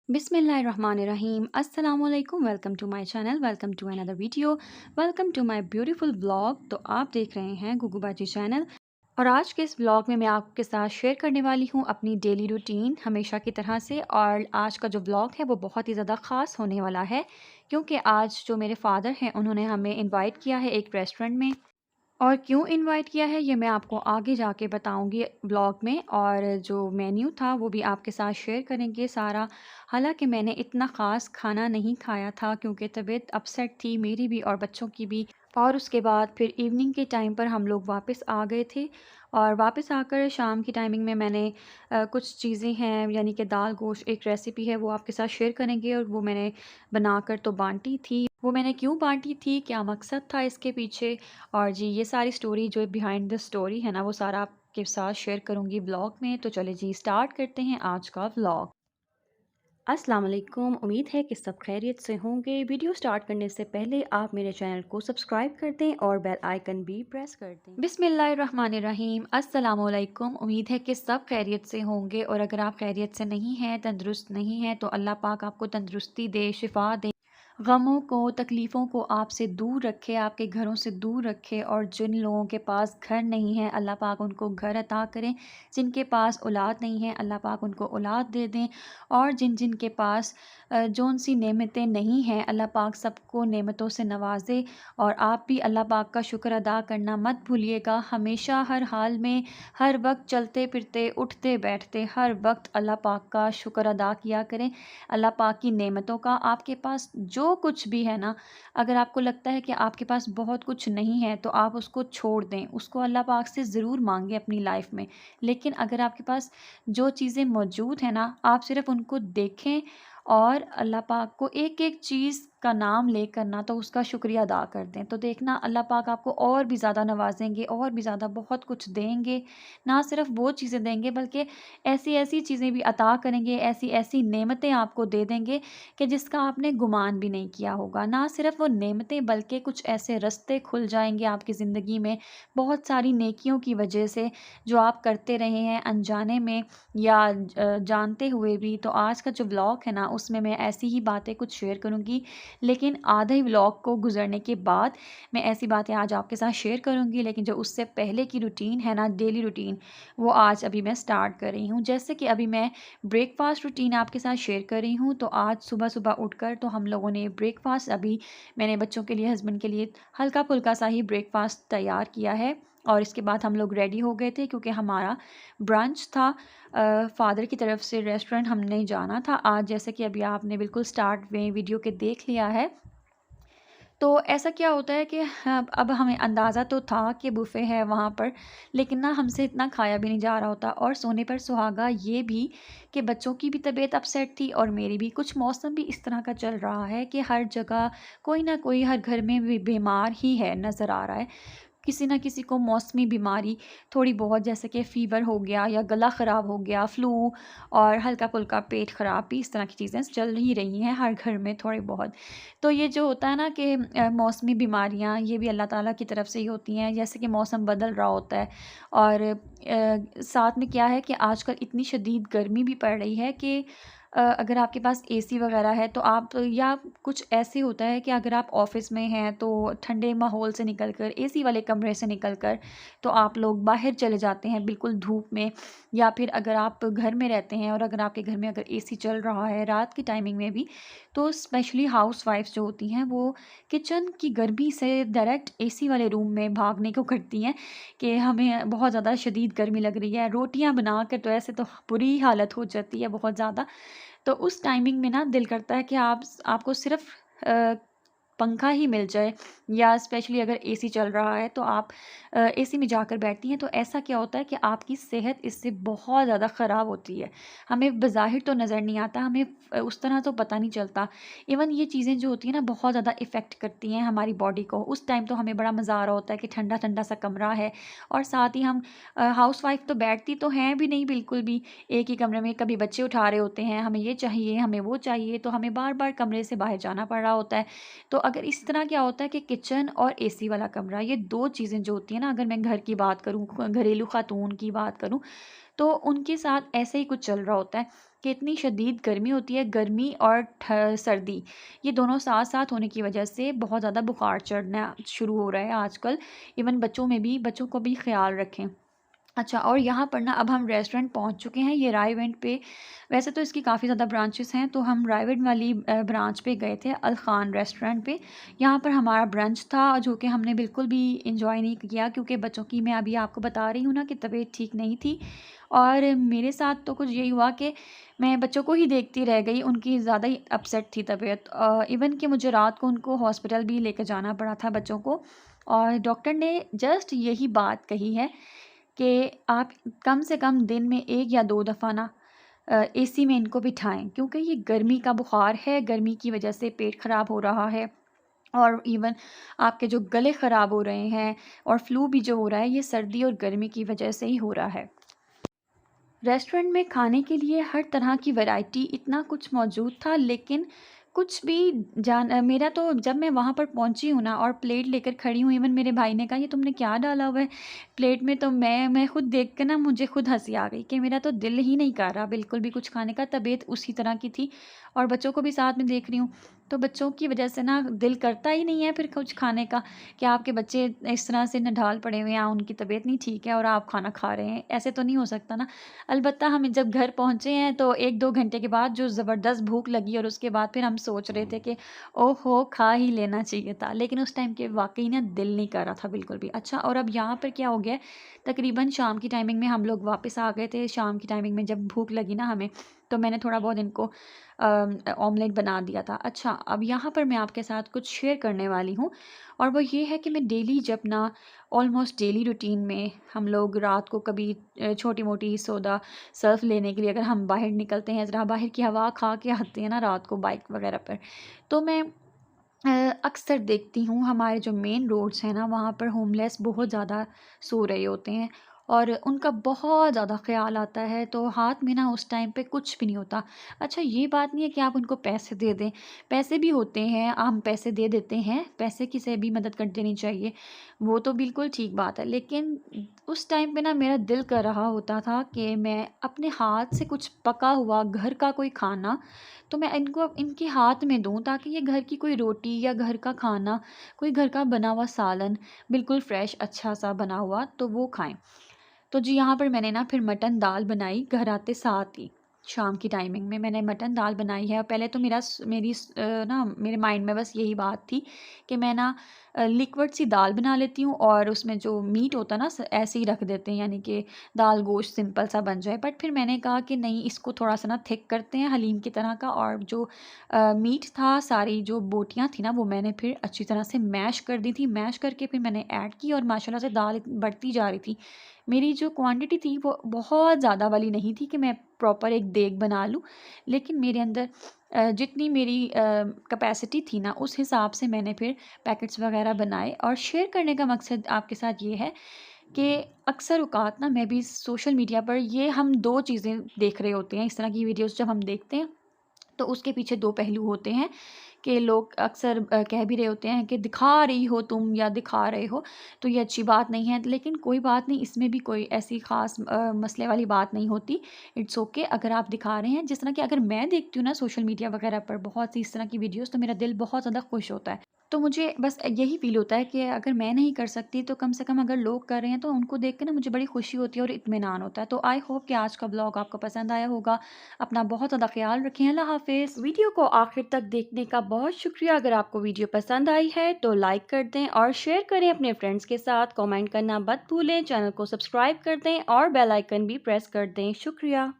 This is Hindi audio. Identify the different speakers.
Speaker 1: बिस्मिल्लाहिर्रहमानिर्रहीम अस्सलामुअलैकुम। Welcome to my channel, welcome to another video, welcome to my beautiful vlog. तो आप देख रहे हैं गुगू बाजी चैनल और आज के इस व्लॉग में मैं आपके साथ शेयर करने वाली हूँ अपनी डेली रूटीन हमेशा की तरह से। और आज का जो व्लॉग है वो बहुत ही ज़्यादा ख़ास होने वाला है क्योंकि आज जो मेरे फादर हैं उन्होंने हमें इनवाइट किया है एक रेस्टोरेंट में। और क्यों इनवाइट किया है ये मैं आपको आगे जाके बताऊंगी ब्लॉग में, और जो मेन्यू था वो भी आपके साथ शेयर करेंगे सारा। हालांकि मैंने इतना ख़ास खाना नहीं खाया था क्योंकि तबीयत अपसेट थी मेरी भी और बच्चों की भी। और उसके बाद फिर इवनिंग के टाइम पर हम लोग वापस आ गए थे। और वापस आकर शाम की टाइमिंग में मैंने कुछ चीज़ें हैं यानी कि दाल गोश्त एक रेसिपी है वो आपके साथ शेयर करेंगे, और वो मैंने बनाकर तो बांटी थी। वो मैंने क्यों बांटी थी, क्या मकसद था इसके पीछे, और जी ये सारी स्टोरी जो बिहाइंड द स्टोरी है ना वो सारा आपके साथ शेयर करूंगी ब्लॉग में। तो चले जी स्टार्ट करते हैं आज का व्लॉग। अस्सलाम वालेकुम, उम्मीद है कि सब खैरियत से होंगे। वीडियो स्टार्ट करने से पहले आप मेरे चैनल को सब्सक्राइब कर दें और बेल आइकन भी प्रेस कर दें। बिस्मिल्लाहिर्रहमानिर्रहीम, अस्सलाम वालेकुम। उम्मीद है कि सब खैरियत से होंगे, और अगर आप खैरियत से नहीं हैं, तंदुरुस्त नहीं हैं, तो अल्लाह पाक आपको तंदुरुस्ती दे, शिफा दे, गमों को तकलीफ़ों को आपसे दूर रखे, आपके घरों से दूर रखे। और जिन लोगों के पास घर नहीं है अल्लाह पाक उनको घर अता करें, जिनके पास औलाद नहीं है अल्लाह पाक उनको औलाद दे दें। और जिन जिन के पास जौन सी नेमतें नहीं हैं अल्लाह पाक सबको नेमतों से नवाजे। और आप भी अल्लाह पाक का शुक्र अदा करना मत भूलिएगा, हमेशा हर हाल में, हर वक्त चलते फिरते उठते बैठते हर वक्त अल्लाह पाक का शुक्र अदा किया करें, अल्लाह पाक की नेमतों का। आपके पास जो कुछ भी है ना, अगर आपको लगता है कि आपके पास बहुत कुछ नहीं है तो आप उसको छोड़ दें, उसको अल्लाह पाक से ज़रूर मांगें अपनी लाइफ में। लेकिन अगर आपके पास जो चीज़ें मौजूद हैं ना, आप सिर्फ उनको देखें और अल्लाह पाक को एक एक चीज़ का नाम लेकर ना तो उसका शुक्रिया अदा कर दें, तो देखना अल्लाह पाक आपको और भी ज़्यादा नवाजेंगे, और भी ज़्यादा बहुत कुछ देंगे। ना सिर्फ वो चीज़ें देंगे बल्कि ऐसी ऐसी चीज़ें भी अता करेंगे, ऐसी ऐसी नेमतें आपको दे देंगे कि जिसका आपने गुमान भी नहीं किया होगा। ना सिर्फ वो नेमतें बल्कि कुछ ऐसे रास्ते खुल जाएंगे आपकी ज़िंदगी में बहुत सारी नेकियों की वजह से, जो आप करते रहे हैं अनजाने में या जानते हुए भी। तो आज का जो व्लॉग है ना उसमें मैं ऐसी ही बातें कुछ शेयर करूँगी, लेकिन आधे व्लॉग को गुजरने के बाद मैं ऐसी बातें आज आपके साथ शेयर करूँगी। लेकिन जो उससे पहले की रूटीन है ना, डेली रूटीन, वो आज अभी मैं स्टार्ट कर रही हूँ। जैसे कि अभी मैं ब्रेकफास्ट रूटीन आपके साथ शेयर कर रही हूँ। तो आज सुबह सुबह उठकर तो हम लोगों ने ब्रेकफास्ट, अभी मैंने बच्चों के लिए, हस्बैंड के लिए हल्का फुल्का सा ही ब्रेकफास्ट तैयार किया है। और इसके बाद हम लोग रेडी हो गए थे क्योंकि हमारा ब्रंच था, फादर की तरफ से रेस्टोरेंट हमने जाना था आज, जैसे कि अभी आपने बिल्कुल स्टार्ट में वीडियो के देख लिया है। तो ऐसा क्या होता है कि अब हमें अंदाज़ा तो था कि बुफ़े है वहाँ पर, लेकिन ना हमसे इतना खाया भी नहीं जा रहा होता। और सोने पर सुहागा ये भी कि बच्चों की भी तबीयत अपसेट थी और मेरी भी। कुछ मौसम भी इस तरह का चल रहा है कि हर जगह कोई ना कोई हर घर में भी बीमार ही है, नज़र आ रहा है किसी ना किसी को मौसमी बीमारी थोड़ी बहुत, जैसे कि फ़ीवर हो गया या गला ख़राब हो गया, फ्लू, और हल्का फुल्का पेट ख़राब भी, इस तरह की चीज़ें चल ही रही हैं हर घर में थोड़ी बहुत। तो ये जो होता है ना कि मौसमी बीमारियाँ ये भी अल्लाह ताला की तरफ से ही होती हैं, जैसे कि मौसम बदल रहा होता है। और साथ में क्या है कि आजकल इतनी शदीद गर्मी भी पड़ रही है कि अगर आपके पास एसी वगैरह है तो आप, या कुछ ऐसे होता है कि अगर आप ऑफ़िस में हैं तो ठंडे माहौल से निकल कर, एसी वाले कमरे से निकल कर तो आप लोग बाहर चले जाते हैं बिल्कुल धूप में। या फिर अगर आप घर में रहते हैं और अगर आपके घर में अगर एसी चल रहा है रात की टाइमिंग में भी, तो स्पेशली हाउसवाइफ्स जो होती हैं वो किचन की गर्मी से डायरेक्ट एसी वाले रूम में भागने को करती हैं कि हमें बहुत ज़्यादा शदीद गर्मी लग रही है। रोटियां बनाकर तो ऐसे तो बुरी हालत हो जाती है बहुत ज़्यादा। तो उस टाइमिंग में ना दिल करता है कि आपको सिर्फ अ, पंखा ही मिल जाए, या स्पेशली अगर एसी चल रहा है तो आप एसी में जाकर बैठती हैं। तो ऐसा क्या होता है कि आपकी सेहत इससे बहुत ज़्यादा ख़राब होती है। हमें बज़ाहिर तो नज़र नहीं आता, हमें उस तरह तो पता नहीं चलता। इवन ये चीज़ें जो होती हैं ना बहुत ज़्यादा इफ़ेक्ट करती हैं हमारी बॉडी को। उस टाइम तो हमें बड़ा मज़ा आ रहा होता है कि ठंडा ठंडा सा कमरा है, और साथ ही हम हाउसवाइफ तो बैठती तो हैं भी नहीं बिल्कुल भी एक ही कमरे में। कभी बच्चे उठा रहे होते हैं, हमें ये चाहिए, हमें वो चाहिए, तो हमें बार बार कमरे से बाहर जाना पड़ रहा होता है। तो अगर इस तरह क्या होता है कि किचन और एसी वाला कमरा, ये दो चीज़ें जो होती हैं ना, अगर मैं घर की बात करूँ, घरेलू खातून की बात करूँ, तो उनके साथ ऐसे ही कुछ चल रहा होता है कि इतनी शदीद गर्मी होती है, गर्मी और सर्दी ये दोनों साथ-साथ होने की वजह से बहुत ज़्यादा बुखार चढ़ना शुरू हो रहा है आजकल। इवन बच्चों में भी, बच्चों को भी ख़्याल रखें। अच्छा, और यहाँ पर ना अब हम रेस्टोरेंट पहुँच चुके हैं, ये रायवेंट पे। वैसे तो इसकी काफ़ी ज़्यादा ब्रांचेस हैं, तो हम रायवेंट वाली ब्रांच पे गए थे, अल ख़ान रेस्टोरेंट पे। यहाँ पर हमारा ब्रंच था जो कि हमने बिल्कुल भी इंजॉय नहीं किया, क्योंकि बच्चों की, मैं अभी आपको बता रही हूँ ना, कि तबीयत ठीक नहीं थी। और मेरे साथ तो कुछ यही हुआ कि मैं बच्चों को ही देखती रह गई, उनकी ज़्यादा ही अपसेट थी तबीयत। इवन कि मुझे रात को उनको हॉस्पिटल भी लेकर जाना पड़ा था बच्चों को। और डॉक्टर ने जस्ट यही बात कही है कि आप कम से कम दिन में 1 या 2 दफ़ा ना एसी में इनको बिठाएँ, क्योंकि ये गर्मी का बुखार है, गर्मी की वजह से पेट ख़राब हो रहा है। और इवन आपके जो गले ख़राब हो रहे हैं और फ्लू भी जो हो रहा है, ये सर्दी और गर्मी की वजह से ही हो रहा है। रेस्टोरेंट में खाने के लिए हर तरह की वैरायटी, इतना कुछ मौजूद था, लेकिन कुछ भी मेरा तो जब मैं वहाँ पर पहुँची हूँ ना और प्लेट लेकर खड़ी हूँ, इवन मेरे भाई ने कहा ये तुमने क्या डाला हुआ है प्लेट में, तो मैं खुद देख के ना मुझे खुद हंसी आ गई कि मेरा तो दिल ही नहीं कर रहा बिल्कुल भी कुछ खाने का, तबीयत उसी तरह की थी। और बच्चों को भी साथ में देख रही हूँ, तो बच्चों की वजह से ना दिल करता ही नहीं है फिर कुछ खाने का, कि आपके बच्चे इस तरह से नढाल पड़े हुए हैं, उनकी तबीयत नहीं ठीक है और आप खाना खा रहे हैं, ऐसे तो नहीं हो सकता ना। अलबत्ता हम जब घर पहुँचे हैं तो 1-2 घंटे के बाद जो ज़बरदस्त भूख लगी, और उसके बाद फिर हम सोच रहे थे कि ओहो! खा ही लेना चाहिए था। लेकिन उस टाइम के वाक़ई ना दिल नहीं कर रहा था बिल्कुल भी। अच्छा, और अब यहाँ पर क्या हो गया है, तकरीबन शाम की टाइमिंग में हम लोग वापस आ गए थे। शाम की टाइमिंग में जब भूख लगी ना हमें, तो मैंने थोड़ा बहुत इनको ऑमलेट बना दिया था। अच्छा, अब यहाँ पर मैं आपके साथ कुछ शेयर करने वाली हूँ, और वो ये है कि मैं डेली जब ना ऑलमोस्ट डेली रूटीन में हम लोग रात को कभी छोटी-मोटी सौदा सर्फ़ लेने के लिए अगर हम बाहर निकलते हैं, ज़रा बाहर की हवा खा के आते हैं ना रात को बाइक वग़ैरह पर, तो मैं अक्सर देखती हूँ हमारे जो मेन रोड्स हैं ना, वहाँ पर होमलेस बहुत ज़्यादा सो रहे होते हैं, और उनका बहुत ज़्यादा ख़्याल आता है, तो हाथ में ना उस टाइम पे कुछ भी नहीं होता। अच्छा, ये बात नहीं है कि आप उनको पैसे दे दें, पैसे भी होते हैं, हम पैसे दे देते हैं, पैसे की से भी मदद कर देनी चाहिए, वो तो बिल्कुल ठीक बात है। लेकिन उस टाइम पे ना मेरा दिल कर रहा होता था कि मैं अपने हाथ से कुछ पका हुआ घर का कोई खाना, तो मैं इनको इनके हाथ में दूँ, ताकि ये घर की कोई रोटी या घर का खाना, कोई घर का बना हुआ सालन, बिल्कुल फ्रेश अच्छा-सा बना हुआ, तो वो खाएँ। तो जी, यहाँ पर मैंने ना फिर मटन दाल बनाई घर आते साथ ही। शाम की टाइमिंग में मैंने मटन दाल बनाई है, और पहले तो ना मेरे माइंड में बस यही बात थी कि मैं ना लिक्विड सी दाल बना लेती हूँ, और उसमें जो मीट होता है ना ऐसे ही रख देते हैं, यानी कि दाल गोश्त सिंपल सा बन जाए। बट फिर मैंने कहा कि नहीं, इसको थोड़ा सा ना थिक करते हैं हलीम की तरह का, और जो मीट था, सारी जो बोटियाँ थी ना, वो मैंने फिर अच्छी तरह से मैश कर दी थी। मैश करके फिर मैंने ऐड की, और माशाल्लाह से दाल बढ़ती जा रही थी। मेरी जो क्वांटिटी थी वो बहुत ज़्यादा वाली नहीं थी कि मैं प्रॉपर एक देग बना लूँ, लेकिन मेरे अंदर जितनी मेरी कैपेसिटी थी ना, उस हिसाब से मैंने फिर पैकेट्स वग़ैरह बनाए। और शेयर करने का मकसद आपके साथ ये है कि अक्सर औक़ात ना मैं भी सोशल मीडिया पर ये हम 2 चीज़ें देख रहे होते हैं, इस तरह की वीडियोज़ जब हम देखते हैं, तो उसके पीछे 2 पहलू होते हैं, कि लोग अक्सर कह भी रहे होते हैं कि दिखा रही हो तुम या दिखा रहे हो, तो ये अच्छी बात नहीं है। लेकिन कोई बात नहीं, इसमें भी कोई ऐसी ख़ास मसले वाली बात नहीं होती। इट्स ओके अगर आप दिखा रहे हैं। जिस तरह की अगर मैं देखती हूँ ना सोशल मीडिया वग़ैरह पर बहुत सी इस तरह की वीडियोज़, तो मेरा दिल बहुत ज़्यादा खुश होता है। तो मुझे बस यही फ़ील होता है कि अगर मैं नहीं कर सकती, तो कम से कम अगर लोग कर रहे हैं, तो उनको देख के ना मुझे बड़ी खुशी होती है और इत्मीनान होता है। तो आई होप कि आज का ब्लॉग आपको पसंद आया होगा। अपना बहुत ज़्यादा ख़्याल रखें। अल्लाह हाफ़िज़। वीडियो को आखिर तक देखने का बहुत शुक्रिया। अगर आपको वीडियो पसंद आई है तो लाइक कर दें और शेयर करें अपने फ्रेंड्स के साथ। कमेंट करना मत भूलें। चैनल को सब्सक्राइब कर दें और बेल आइकन भी प्रेस कर दें। शुक्रिया।